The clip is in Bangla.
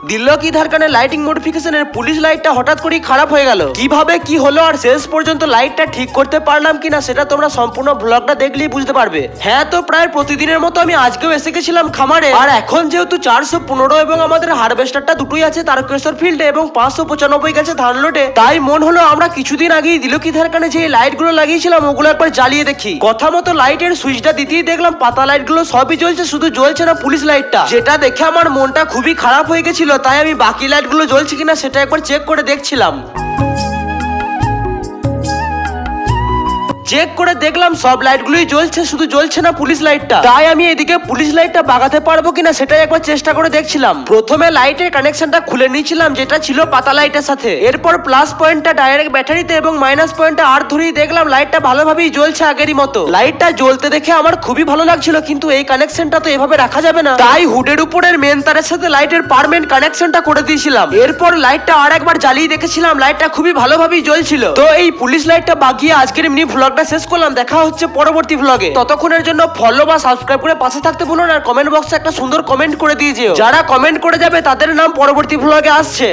দিল কি ধারকানে লাইটিং মডিফিকেশনের পুলিশ লাইটটা হঠাৎ করেই খারাপ হয়ে গেল। কিভাবে কি হলো আর শেষ পর্যন্ত লাইটটা ঠিক করতে পারলাম কিনা সেটা তোমরা সম্পূর্ণ ব্লগটা দেখলেই বুঝতে পারবে। হ্যাঁ, তো প্রায় প্রতিদিনের মতো আমি আজকেও এসে গেছিলাম খামারে। আর এখন যেহেতু 415 এবং আমাদের হারভেস্টারটা দুটোই আছে তারকেশ্বর ফিল্ডে এবং 595 গেছে ধানলোটে, তাই মন হলো আমরা কিছুদিন আগেই দিল কি ধারকানে যে লাইট গুলো লাগিয়েছিলাম ওগুলো একবার জ্বালিয়ে দেখি। কথা মতো লাইটের সুইচটা দিতেই দেখলাম পাতা লাইট গুলো সবই জ্বলছে, শুধু জ্বলছে না পুলিশ লাইটটা, যেটা দেখে আমার মনটা খুবই খারাপ হয়ে গেছিল। তাই আমি বাকি লাইট গুলো জ্বলছে কিনা সেটা একবার চেক করে দেখছিলাম। চেক করে দেখলাম সব লাইটগুলোই জ্বলছে, শুধু জ্বলছে না পুলিশ লাইটটা। তাই আমি এদিকে পুলিশ লাইটটা বাগাতে পারবো কিনা সেটাই একবার চেষ্টা করে দেখছিলাম। প্রথমে লাইটের কানেকশনটা খুলে নিয়েছিলাম যেটা ছিল পাতা লাইটের সাথে, এরপর প্লাস পয়েন্টটা ডাইরেক্ট ব্যাটারিতে এবং মাইনাস পয়েন্টটা আর ধরেই দেখলাম লাইটটা ভালোভাবেই জ্বলছে আগেরই মতো। লাইটটা জ্বলতে দেখে আমার খুবই ভালো লাগছিল, কিন্তু এই কানেকশনটা তো এভাবে রাখা যাবে না, তাই হুডের উপরের মেন তারের সাথে লাইটের পারমানেন্ট কানেকশনটা করে দিয়েছিলাম। এরপর লাইটটা আর একবার জ্বালিয়ে দেখেছিলাম, লাইটটা খুবই ভালোভাবেই জ্বলছিল। তো এই পুলিশ লাইটটা বাগিয়ে আজকের এমনি ভ্লগটা শেষ করলাম। দেখা হচ্ছে পরবর্তী ভ্লগে, ততক্ষণের জন্য ফলো বা সাবস্ক্রাইব করে পাশে থাকতে ভুলো না। আর কমেন্ট বক্সে একটা সুন্দর কমেন্ট করে দিয়ে যেও, যারা কমেন্ট করে যাবে তাদের নাম পরবর্তী ভ্লগে আসছে।